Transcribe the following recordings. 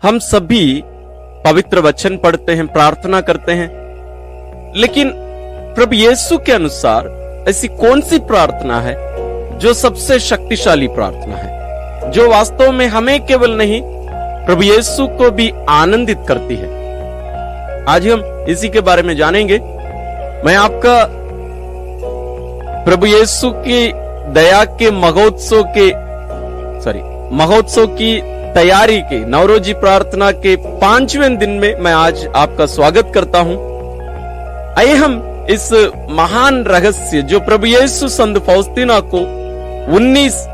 हम सभी पवित्र वचन पढ़ते हैं, प्रार्थना करते हैं, लेकिन प्रभु यीशु के अनुसार ऐसी कौन सी प्रार्थना है जो सबसे शक्तिशाली प्रार्थना है, जो वास्तव में हमें केवल नहीं प्रभु यीशु को भी आनंदित करती है? आज हम इसी के बारे में जानेंगे। मैं आपका प्रभु यीशु की दया के महोत्सव की तैयारी के नवरोजी प्रार्थना के 5वें दिन में मैं आज आपका स्वागत करता हूं। आइए हम इस महान रहस्य जो प्रभु यीशु संत फौस्तीना को 29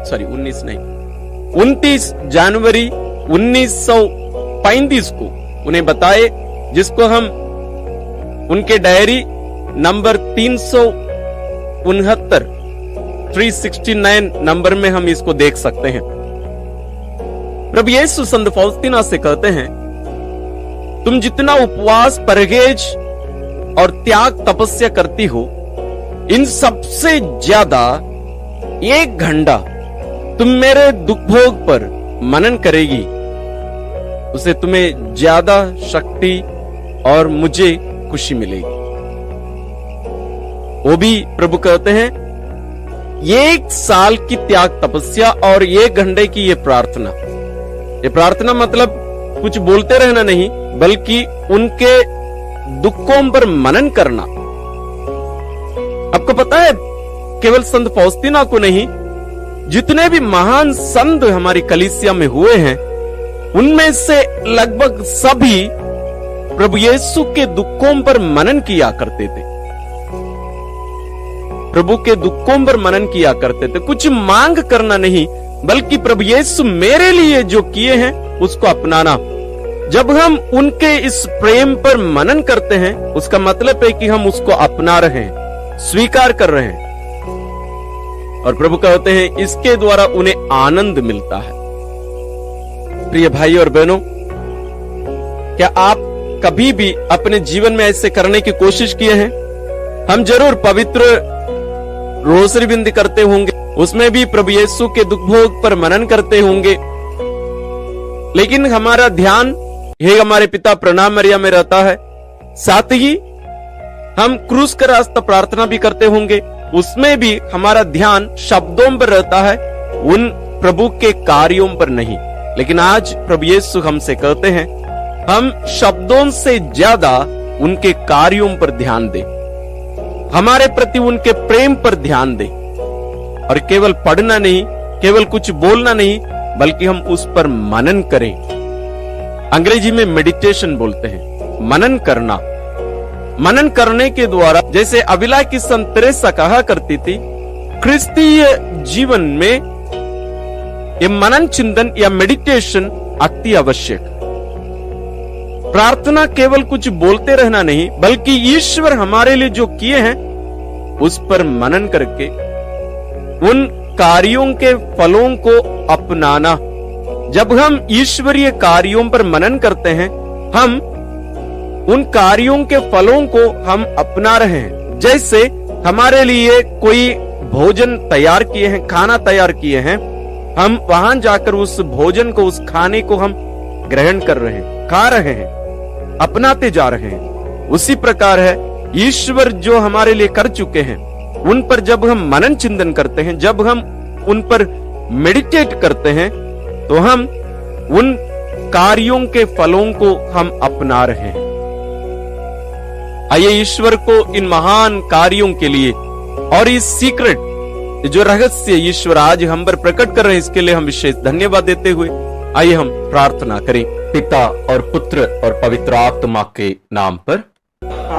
जनवरी 1935 को उन्हें बताए, जिसको हम उनके डायरी नंबर 369 नंबर में हम इसको देख सकते हैं। प्रभु यीशु संत फौस्तीना से कहते हैं, तुम जितना उपवास, परहेज और त्याग तपस्या करती हो, इन सबसे ज्यादा 1 घंटा तुम मेरे दुख भोग पर मनन करेगी, उसे तुम्हें ज्यादा शक्ति और मुझे खुशी मिलेगी। वो भी प्रभु कहते हैं, 1 साल की त्याग तपस्या और 1 घंटे की ये प्रार्थना मतलब कुछ बोलते रहना नहीं, बल्कि उनके दुखों पर मनन करना। आपको पता है, केवल संत फौस्तीना को नहीं, जितने भी महान संत हमारी कलीसिया में हुए हैं, उनमें से लगभग सभी प्रभु यीशु के दुखों पर मनन किया करते थे। प्रभु के दुखों पर मनन किया करते थे। कुछ मांग करना नहीं, बल्कि प्रभु यीशु मेरे लिए जो किए हैं उसको अपनाना। जब हम उनके इस प्रेम पर मनन करते हैं, उसका मतलब है कि हम उसको अपना रहे हैं, स्वीकार कर रहे हैं। और प्रभु कहते हैं, इसके द्वारा उन्हें आनंद मिलता है। प्रिय भाई और बहनों, क्या आप कभी भी अपने जीवन में ऐसे करने की कोशिश किए हैं? हम जरूर पवित्र रोसरी बिंदी करते होंगे, उसमें भी प्रभु यीशु के दुख भोग पर मनन करते होंगे, लेकिन हमारा ध्यान हे हमारे पिता प्रणाम मरिया में रहता है। साथ ही हम क्रूस का रास्ता प्रार्थना भी करते होंगे, उसमें भी हमारा ध्यान शब्दों पर रहता है, उन प्रभु के कार्यों पर नहीं। लेकिन आज प्रभु यीशु हमसे कहते हैं, हम शब्दों से ज्यादा उनके कार्यों पर ध्यान दें, हमारे प्रति उनके प्रेम पर ध्यान दें, और केवल पढ़ना नहीं, केवल कुछ बोलना नहीं, बल्कि हम उस पर मनन करें। अंग्रेजी में मेडिटेशन बोलते हैं, मनन करना। मनन करने के द्वारा, जैसे अविला की संत तेरेसा कहा करती थी, क्रिस्तीय जीवन में ये मनन चिंतन या मेडिटेशन अति आवश्यक। प्रार्थना केवल कुछ बोलते रहना नहीं, बल्कि ईश्वर हमारे लिए जो किए हैं उस पर मनन करके उन कार्यों के फलों को अपनाना। जब हम ईश्वरीय कार्यों पर मनन करते हैं, हम उन कार्यों के फलों को हम अपना रहे हैं। जैसे हमारे लिए कोई भोजन तैयार किए हैं, खाना तैयार किए हैं, हम वहां जाकर उस भोजन को, उस खाने को हम ग्रहण कर रहे हैं, खा रहे हैं, अपनाते जा रहे हैं। उसी प्रकार है, ईश्वर जो हमारे लिए कर चुके हैं, उन पर जब हम मनन चिंतन करते हैं, जब हम उन पर मेडिटेट करते हैं, तो हम उन कार्यों के फलों को हम अपना रहे हैं। आइए ईश्वर को इन महान कार्यों के लिए और इस सीक्रेट जो रहस्य ईश्वर आज हम पर प्रकट कर रहे हैं, इसके लिए हम विशेष धन्यवाद देते हुए आइए हम प्रार्थना करें। पिता और पुत्र और पवित्र आत्मा के नाम पर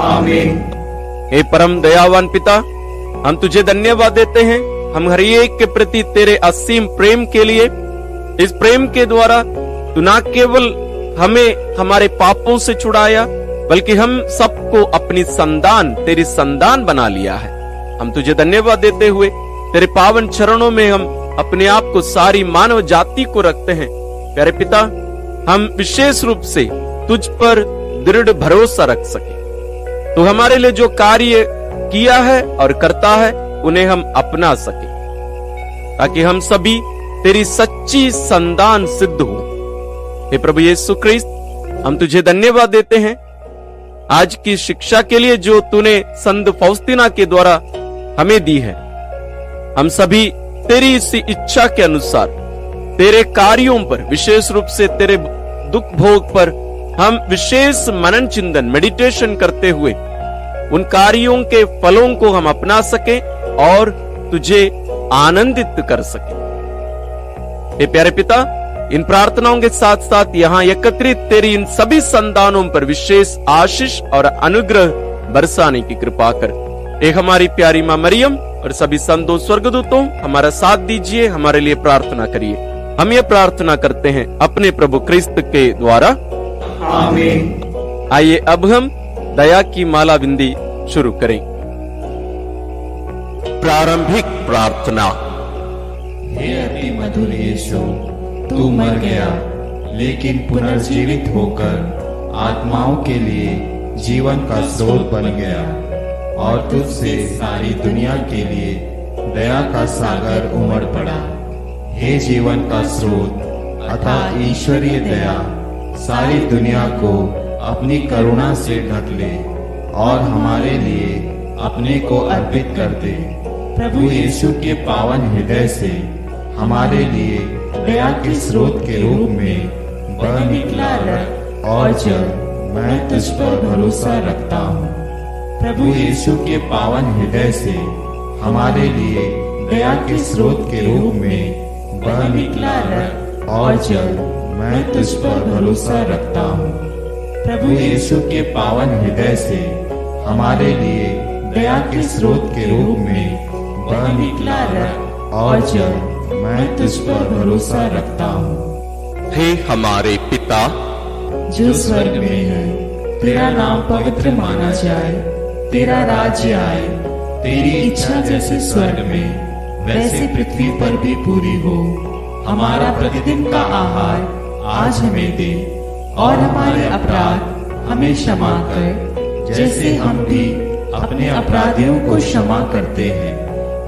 आमीन। हे परम दयावान पिता, हम तुझे धन्यवाद देते हैं, हम हर एक के प्रति तेरे असीम प्रेम के लिए। इस प्रेम के द्वारा तू न केवल हमें हमारे पापों से छुड़ाया, बल्कि हम सबको अपनी संतान, तेरी संतान बना लिया है। हम तुझे धन्यवाद देते हुए तेरे पावन चरणों में हम अपने आप को, सारी मानव जाति को रखते हैं। प्यारे पिता, हम विशेष रूप से तुझ पर दृढ़ भरोसा रख सके। तू हमारे लिए जो कार्य किया है और करता है, उन्हें हम अपना सके, ताकि हम सभी तेरी सच्ची संतान सिद्ध हो। हे प्रभु यीशु क्रिस्त, हम तुझे धन्यवाद देते हैं आज की शिक्षा के लिए जो तूने संत फौस्तीना के द्वारा हमें दी है। हम सभी तेरी इसी इच्छा के अनुसार तेरे कार्यों पर, विशेष रूप से तेरे दुख भोग पर हम विशेष मनन चिंतन मेडिटेशन करते हुए उन कार्यों के फलों को हम अपना सके और तुझे आनंदित कर सके। हे प्यारे पिता, इन प्रार्थनाओं के साथ साथ यहाँ एकत्रित तेरी इन सभी संतानों पर विशेष आशीष और अनुग्रह बरसाने की कृपा कर। एक हमारी प्यारी मां मरियम और सभी संतों स्वर्गदूतों हमारा साथ दीजिए, हमारे लिए प्रार्थना करिए। हम ये प्रार्थना करते हैं अपने प्रभु क्रिस्त के द्वारा, आमीन। आइए अब हम दया की माला बिंदी शुरू करें। प्रारंभिक प्रार्थना। हे अति मधुर यीशु, तू मर गया लेकिन पुनर्जीवित होकर आत्माओं के लिए जीवन का स्रोत बन गया और तुझसे सारी दुनिया के लिए दया का सागर उमड़ पड़ा। हे जीवन का स्रोत अतः ईश्वरीय दया सारी दुनिया को अपनी करुणा से ढक ले और हमारे लिए अपने को अर्पित कर दे। प्रभु यीशु के पावन हृदय से हमारे लिए दया के स्रोत के रूप में बह निकला रक्त और जल मैं तुझ पर भरोसा रखता हूँ। प्रभु यीशु के पावन हृदय से हमारे लिए दया के स्रोत के रूप में बह निकला रक्त और जल मैं तुझ पर भरोसा रखता हूँ। प्रभु यीशु के पावन हृदय से हमारे लिए दया के स्रोत के रूप में बह निकला रक्त और जल मैं तुझ पर भरोसा रखता हूँ। हे हमारे पिता जो स्वर्ग में है, तेरा नाम पवित्र माना जाए, तेरा राज्य आए, तेरी इच्छा जैसे स्वर्ग में वैसे पृथ्वी पर भी पूरी हो। हमारा प्रतिदिन का आहार आज हमें दे और हमारे अपराध हमें क्षमा कर जैसे हम भी अपने अपराधियों को क्षमा करते हैं,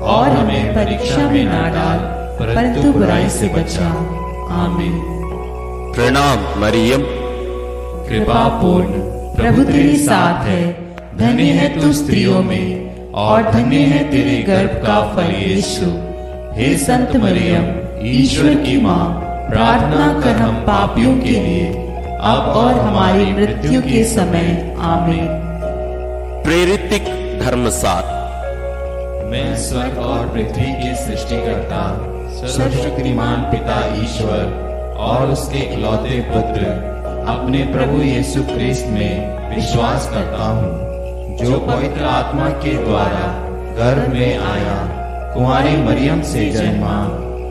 और हमें परीक्षा में ना डाल परंतु बुराई से बचा। आमीन। प्रणाम मरियम, कृपा पूर्ण प्रभु तेरे साथ है, धन्य है तू स्त्रियों में और धन्य है तेरे गर्भ का फल यीशु। हे संत मरियम, ईश्वर की माँ, प्रार्थना कर हम पापियों के लिए अब और हमारी मृत्यु के समय। आमीन। प्रेरितिक धर्मसार। मैं स्वर्ग और पृथ्वी के सृष्टिकर्ता सर्वशक्तिमान पिता ईश्वर और उसके इकलौते पुत्र अपने प्रभु यीशु क्रिस्त में विश्वास करता हूँ, जो पवित्र आत्मा के द्वारा गर्भ में आया, कुंवारी मरियम से जन्मा,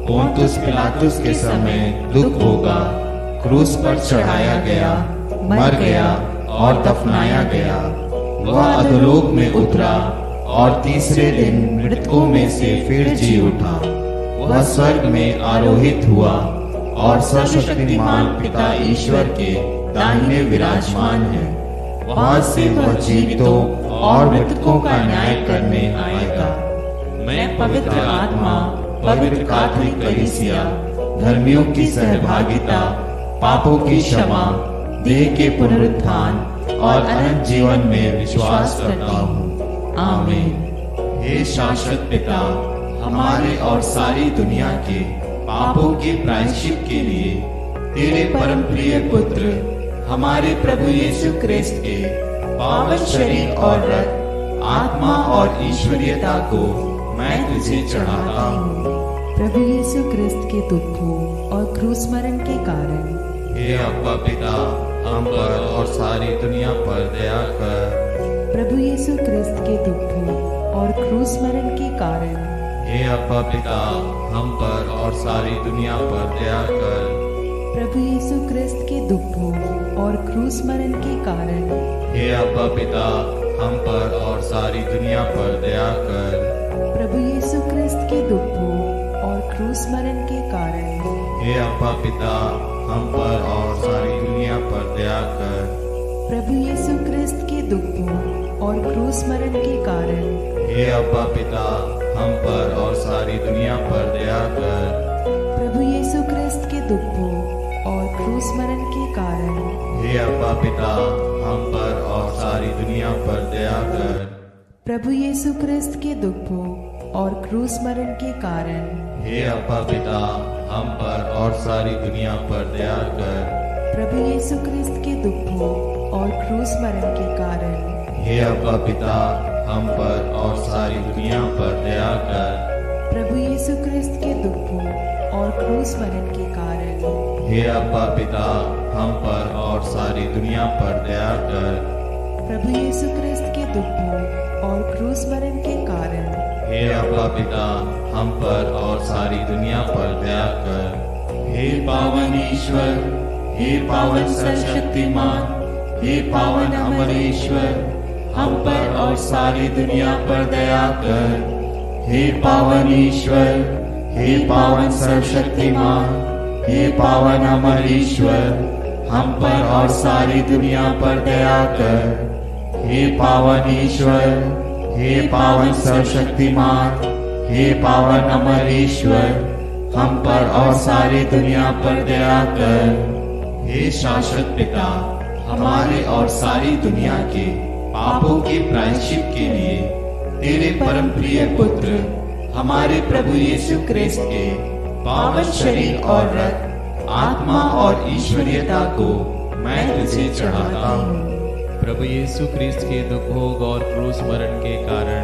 पोंतुस पिलातुस के समय दुख भोगा, क्रूस पर चढ़ाया गया, मर गया और दफनाया गया। वह अधोलोक में उतरा और तीसरे दिन मृतकों में से फिर जी उठा। वह स्वर्ग में आरोहित हुआ और सर्वशक्तिमान पिता ईश्वर के दाहिने विराजमान है। वहां से वह जीवितों और मृतकों का न्याय करने आएगा। मैं पवित्र आत्मा, पवित्र कैथोलिक कलीसिया, धर्मियों की सहभागिता, पापों की क्षमा, देह के पुनरुत्थान और अनंत जीवन में विश्वास करता हूँ। आमीन। हे शाश्वत पिता, हमारे और सारी दुनिया के पापों के प्रायश्चित के लिए तेरे परम प्रिय पुत्र हमारे प्रभु यीशु क्रिस्त के पावन शरीर और रक्त, आत्मा और ईश्वरीयता को मैं तुझे चढ़ाता हूँ। प्रभु यीशु क्रिस्त के दुखों और क्रूस मरण के कारण हे अब्बा पिता, हम पर और सारी दुनिया पर दया कर। प्रभु यीशु क्रिस्त के दुखों और क्रूस मरण के कारण हे अब्बा पिता, हम पर और सारी दुनिया पर दया कर। प्रभु यीशु क्रिस्त के दुखों और क्रूस मरण के कारण हे अब्बा पिता, हम पर और सारी दुनिया पर दया कर। प्रभु यीशु क्रिस्त के दुखों और क्रूस मरण के कारण हे अब्बा पिता, हम पर और सारी दुनिया पर दया कर। प्रभु यीशु क्रिस्त के दुखों और क्रूस मरण के कारण हे अब्बा पिता, हम पर और सारी दुनिया पर दया कर। प्रभु यीशु क्रिस्त के दुखों और क्रूस क्रूस मरण के कारण हे अब्बा पिता, हम पर और सारी दुनिया पर दया कर। प्रभु यीशु क्रिस्त के दुख भोग और क्रूस मरण के कारण हे अब्बा पिता, हम पर और सारी दुनिया पर दया कर। प्रभु यीशु क्रिस्त के दुख भोग और क्रूस मरण के कारण हे अब्बा पिता, हम पर और सारी दुनिया पर दया कर। प्रभु यीशु क्रिस्त के दुख भोग और क्रूस मरण के कारण हे अब्बा पिता, हम पर और सारी दुनिया पर दया कर। प्रभु यीशु क्रिस्त के दुख भोग और क्रूस मरण के कारण हे अब्बा पिता, हम पर और सारी दुनिया पर दया कर। हे पावन ईश्वर, हे पावन सर्वशक्तिमान, हे पावन अमर ईश्वर, हम पर और सारी दुनिया पर दया कर। हे पावन ईश्वर, हे पावन सर्वशक्तिमान, हे पावन अमर ईश्वर, हम पर और सारी दुनिया पर दया कर। हे पावन ईश्वर, हे पावन सर्वशक्तिमान, हे पावन अमर ईश्वर, हम पर और सारी दुनिया पर दया कर। हे शाश्वत पिता, हमारे और सारी दुनिया के पापों के प्रायश्चित के लिए तेरे परम प्रिय पुत्र हमारे प्रभु यीशु क्रिस्त के पावन शरीर और रक्त, आत्मा और ईश्वरीयता को मैं तुझे चढ़ाता हूँ। प्रभु यीशु क्रिस्त के दुख भोग और क्रूस मरण के कारण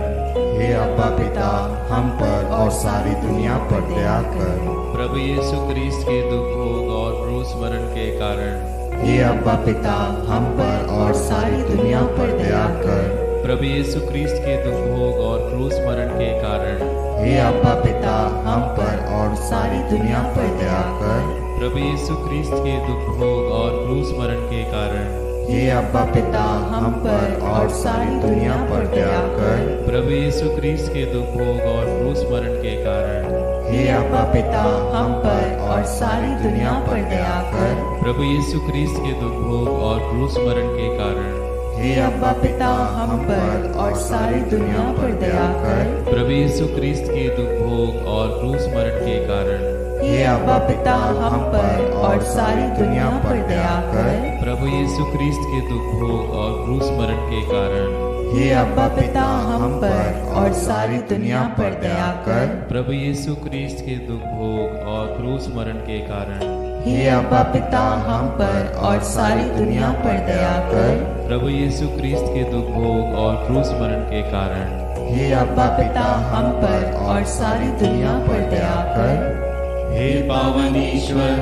हे अब्बा पिता, हम पर और सारी दुनिया पर दया कर। प्रभु यीशु क्रिस्त के दुख भोग और क्रूस मरण के कारण हे अब्बा पिता, हम पर और सारी दुनिया पर दया कर। प्रभु यीशु क्रिस्त के दुख भोग और क्रूस मरण के कारण हे अब्बा पिता, हम पर और सारी दुनिया पर दया कर। प्रभु यीशु क्रिस्त के दुख भोग और क्रूस मरण के कारण हे अब्बा पिता, हम पर और सारी दुनिया पर दया कर। प्रभु यीशु क्रिस्त के दुख भोग और क्रूस मरण के कारण हे अब्बा पिता, हम पर और सारी दुनिया पर दया कर। प्रभु यीशु क्रिस्त के दुख भोग और क्रूस मरण के कारण हे अब्बा पिता, हम पर और सारी दुनिया पर दया कर। प्रभु यीशु क्रिस्त के दुख भोग और क्रूस मरण के कारण हे अब्बा पिता, हम पर और सारी दुनिया पर दया कर। प्रभु यीशु क्रिस्त के दुख भोग और क्रूस मरण के कारण हे अब्बा पिता, हम पर और सारी दुनिया पर दया कर। प्रभु यीशु क्रिस्त के दुख भोग और क्रूस मरण के कारण हे अब्बा पिता, हम पर और सारी दुनिया पर दया कर। प्रभु यीशु क्रिस्त के दुख भोग और क्रूस मरण के कारण हे अब्बा पिता, हम पर और सारी दुनिया पर दया कर। हे पावन ईश्वर,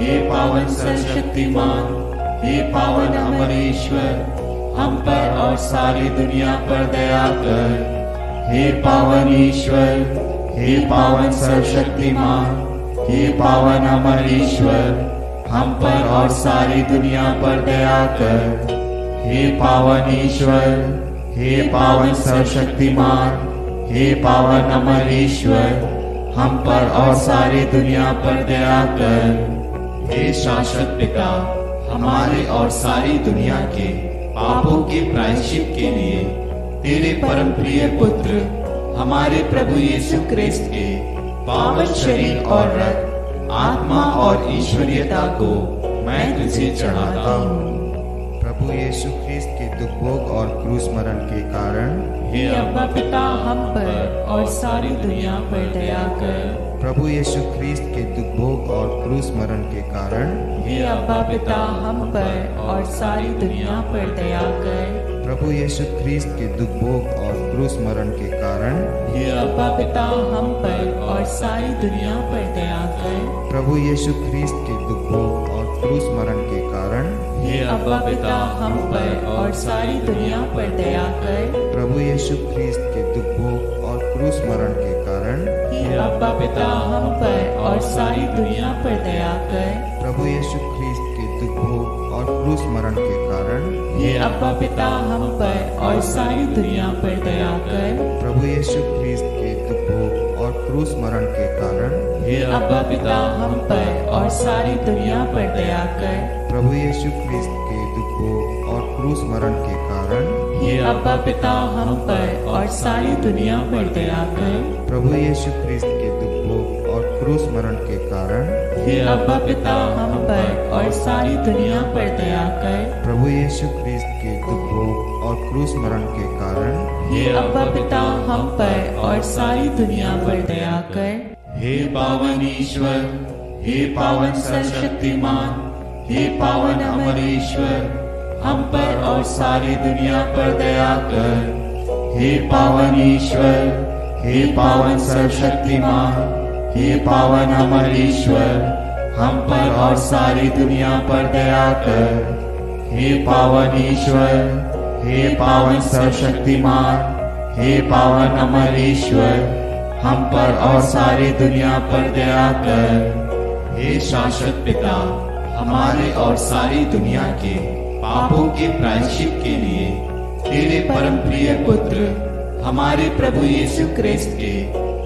हे पावन सर्वशक्तिमान, हे पावन अमर ईश्वर, हम पर और सारी दुनिया पर दया कर। हे पावन ईश्वर, हे पावन सर्वशक्तिमान, हे पावन अमर ईश्वर, हम पर और सारी दुनिया पर दया कर। हे पावन ईश्वर, हे पावन सर्वशक्तिमान, हे पावन अमर ईश्वर, हम पर और सारी दुनिया पर दया कर। हे शाश्वत पिता, हमारे और सारी दुनिया के पापों के प्रायश्चित के लिए तेरे परम प्रिय पुत्र हमारे प्रभु यीशु क्रिस्त के पावन शरीर और रक्त, आत्मा और ईश्वरीयता को मैं तुझे चढ़ाता हूँ। प्रभु यीशु क्रिस्त के दुख भोग और क्रूस मरण के कारण हे अब्बा पिता, हम पर और सारी दुनिया पर दया कर। प्रभु यीशु क्रिस्त के दुख भोग और क्रूस मरण के कारण हे अब्बा पिता, हम पर और सारी दुनिया पर दया कर। प्रभु यीशु क्रिस्त के दुख भोग और क्रूस मरण के कारण हे अब्बा पिता, हम पर और सारी दुनिया पर दया कर। प्रभु यीशु क्रिस्त के दुख भोग और क्रूस मरण के कारण हे अब्बा पिता, हम पर और सारी दुनिया पर दया कर। प्रभु यीशु क्रिस्त के दुख भोग और क्रूस मरण के कारण हे अब्बा पिता, हम पर और सारी दुनिया पर दया कर। प्रभु यीशु क्रिस्त के दुख भोग और क्रूस मरण के कारण हे अब्बा पिता, हम पर और सारी दुनिया पर दया कर। प्रभु यीशु क्रिस्त के दुख भोग और क्रूस मरण के कारण हे अब्बा पिता, हम पर और सारी दुनिया पर दया कर। प्रभु यीशु क्रिस्त के दुख भोग और क्रूस मरण के कारण हे अब्बा पिता, हम पर और सारी दुनिया पर दया कर। प्रभु यीशु क्रिस्त के दुख भोग और क्रूस मरण के कारण हे अब्बा पिता हम पर और सारी दुनिया पर दया कर। प्रभु यीशु ख्रिस्त के दुख भोग और क्रूस मरण के कारण हे अब्बा पिता हम पर और सारी दुनिया पर दया कर। हे पावन ईश्वर, हे पावन सर्वशक्तिमान, हे पावन अमर ईश्वर, हम पर और सारी दुनिया पर दया कर। हे पावन ईश्वर, हे पावन सर्वशक्तिमान, हे पावन अमर ईश्वर, हम पर और सारी दुनिया पर दया कर। हे पावन ईश्वर, हे पावन सर्वशक्तिमान, हे पावन अमर ईश्वर, हम पर और सारी दुनिया पर दया कर। हे शाश्वत पिता, हमारे और सारी दुनिया के पापों के प्रायश्चित के लिए तेरे परम प्रिय पुत्र हमारे प्रभु यीशु ख्रिस्त के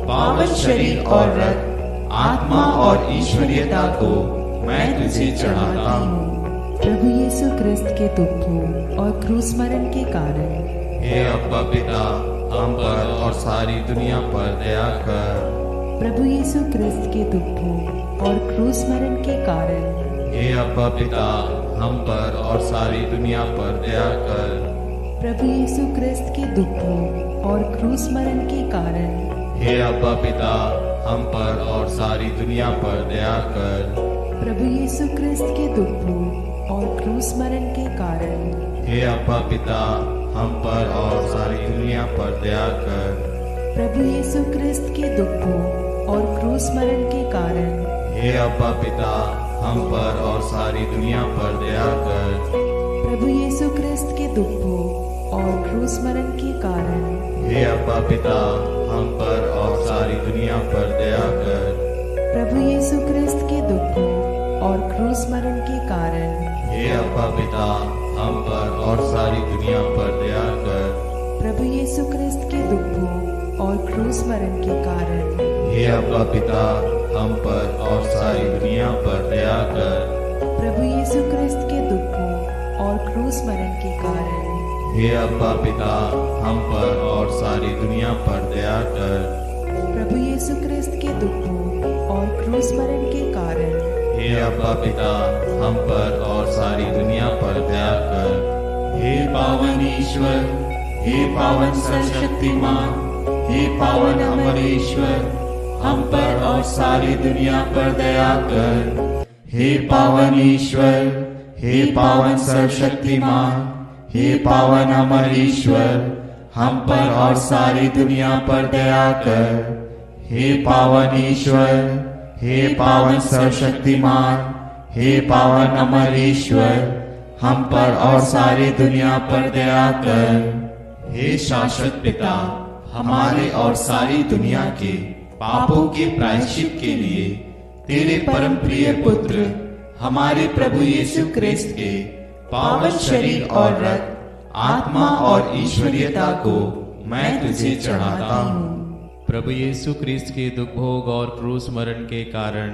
पावन शरीर और रक्त, आत्मा और ईश्वरीयता को मैं तुझे चढ़ाता हूँ। प्रभु यीशु ख्रिस्त के दुखों और क्रूस मरण के कारण हे अब्बा पिता हम पर और सारी दुनिया पर दया कर। प्रभु यीशु ख्रिस्त के दुखों और क्रूस मरण के कारण हे अब्बा पिता हम पर और सारी दुनिया पर दया कर। प्रभु यीशु ख्रिस्त के दुखों और क्रूस मरण के कारण हे अब्बा पिता हम पर और सारी दुनिया पर दया कर। प्रभु यीशु ख्रिस्त के दुखों और क्रूस मरण के कारण हे अब्बा पिता हम पर और सारी दुनिया पर दया कर। प्रभु यीशु ख्रिस्त के दुखों और क्रूस मरण के कारण हे अब्बा पिता हम पर और सारी दुनिया पर दया कर। प्रभु यीशु ख्रिस्त के दुखों और क्रूस मरण के कारण हे अब्बा पिता हम पर और सारी दुनिया पर दया कर। प्रभु यीशु ख्रिस्त के दुखों और क्रूस मरण के कारण हे अब्बा पिता हम पर और सारी दुनिया पर दया कर। प्रभु यीशु ख्रिस्त के दुखों और क्रूस मरण के कारण हे अब्बा पिता हम पर और सारी दुनिया पर दया कर। प्रभु यीशु ख्रिस्त के दुखों और क्रूस मरण के कारण हे अब्बा पिता हम पर और सारी दुनिया पर दया कर। प्रभु यीशु ख्रिस्त के दुखों और क्रूस मरण के कारण हे अब्बा पिता हम पर और सारी दुनिया पर दया कर। हे पावन ईश्वर, हे पावन सर्वशक्तिमान, हे पावन अमर ईश्वर, हम पर और सारी दुनिया पर दया कर। हे पावन ईश्वर, हे पावन सर्वशक्तिमान, हे पावन अमर ईश्वर, हम पर और सारी दुनिया पर दया कर। हे पावन ईश्वर, हे पावन सर्वशक्तिमान, हे पावन अमर ईश्वर, हम पर और सारी दुनिया पर दया कर। हे शाश्वत पिता, हमारे और सारी दुनिया के पापों के प्रायश्चित के लिए तेरे परम प्रिय पुत्र हमारे प्रभु यीशु ख्रिस्त के पावन शरीर और रक्त, आत्मा और ईश्वरीयता को मैं तुझे चढ़ाता हूँ। प्रभु यीशु ख्रिस्त के दुख भोग और क्रूस मरण के कारण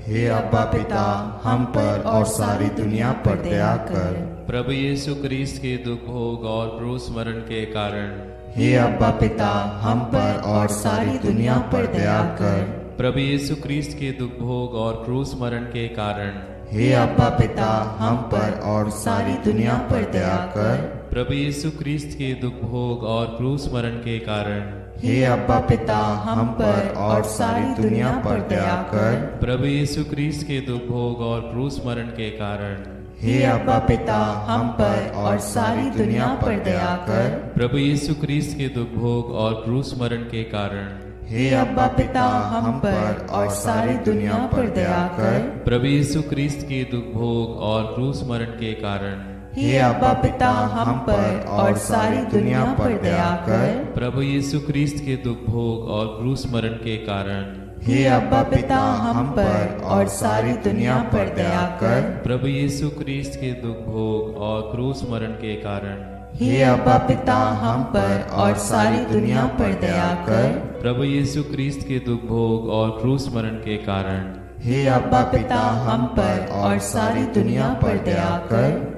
हे अब्बा पिता हम पर और सारी दुनिया पर दया कर। प्रभु यीशु ख्रिस्त के दुख भोग और क्रूस मरण के कारण हे अब्बा पिता हम पर और सारी दुनिया पर दया कर। प्रभु यीशु ख्रिस्त के दुख भोग और क्रूस मरण के कारण हे अब्बा पिता हम पर और सारी दुनिया पर दया कर। प्रभु यीशु ख्रिस्त के दुख भोग और क्रूस मरण के कारण हे अब्बा पिता हम पर और सारी दुनिया पर दया कर। प्रभु यीशु ख्रिस्त के दुख भोग और क्रूस मरण के कारण हे अब्बा पिता हम पर और सारी दुनिया पर दया कर। प्रभु यीशु ख्रिस्त के दुख भोग और क्रूस मरण के कारण हे अब्बा पिता हम पर और सारी दुनिया पर दया कर। प्रभु यीशु ख्रिस्त के दुख भोग और क्रूस मरण के कारण हे अब्बा पिता हम पर और सारी दुनिया पर दया कर। प्रभु यीशु ख्रिस्त के दुख भोग और क्रूस मरण के कारण हे अब्बा पिता हम पर और सारी दुनिया पर दया कर। प्रभु यीशु ख्रिस्त के दुख भोग और क्रूस मरण के कारण हे अब्बा पिता हम पर और सारी दुनिया पर दया कर। प्रभु यीशु ख्रिस्त के दुख भोग और क्रूस मरण के कारण हे अब्बा पिता हम पर और सारी दुनिया पर दया कर।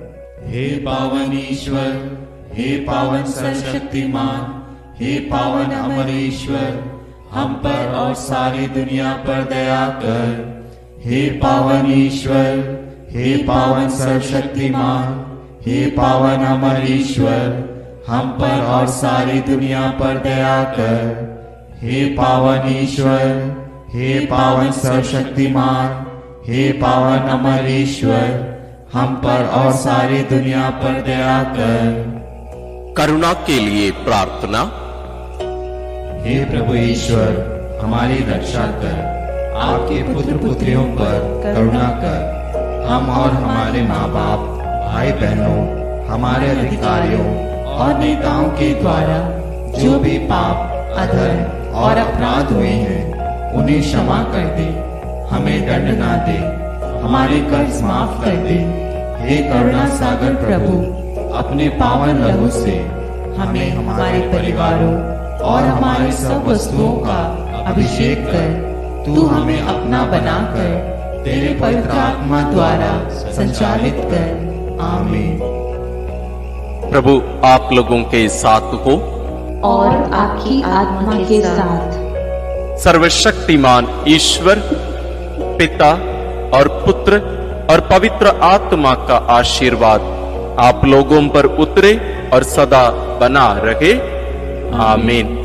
हे पावन ईश्वर, हे पावन सर्वशक्तिमान, हे पावन अमर ईश्वर, हम पर और सारी दुनिया पर दया कर। हे पावन ईश्वर, हे पावन सर्वशक्तिमान, हे पावन अमर ईश्वर, हम पर और सारी दुनिया पर दया कर। हे पावन ईश्वर, हे पावन सर्वशक्तिमान, हे पावन अमर ईश्वर, हम पर और सारी दुनिया पर दया कर। करुणा के लिए प्रार्थना। हे प्रभु ईश्वर, हमारी रक्षा कर। आपके पुत्र पुत्रियों पर करुणा कर। हम और हमारे माँ बाप, भाई बहनों, हमारे अधिकारियों और नेताओं के द्वारा जो भी पाप, अधर्म और अपराध हुए हैं, उन्हें क्षमा कर दे। हमें दंड ना दे, हमारे कर्ज माफ कर दे। हे करुणा सागर प्रभु, अपने पावन लहू से हमें, हमारे परिवारों और हमारे सब वस्तुओं का अभिषेक कर। तू हमें अपना बनाकर तेरे पवित्र आत्मा द्वारा संचालित कर। आमीन। प्रभु आप लोगों के साथ हो और आपकी आत्मा के साथ। सर्वशक्तिमान ईश्वर पिता और पुत्र और पवित्र आत्मा का आशीर्वाद आप लोगों पर उतरे और सदा बना रहे। आमीन।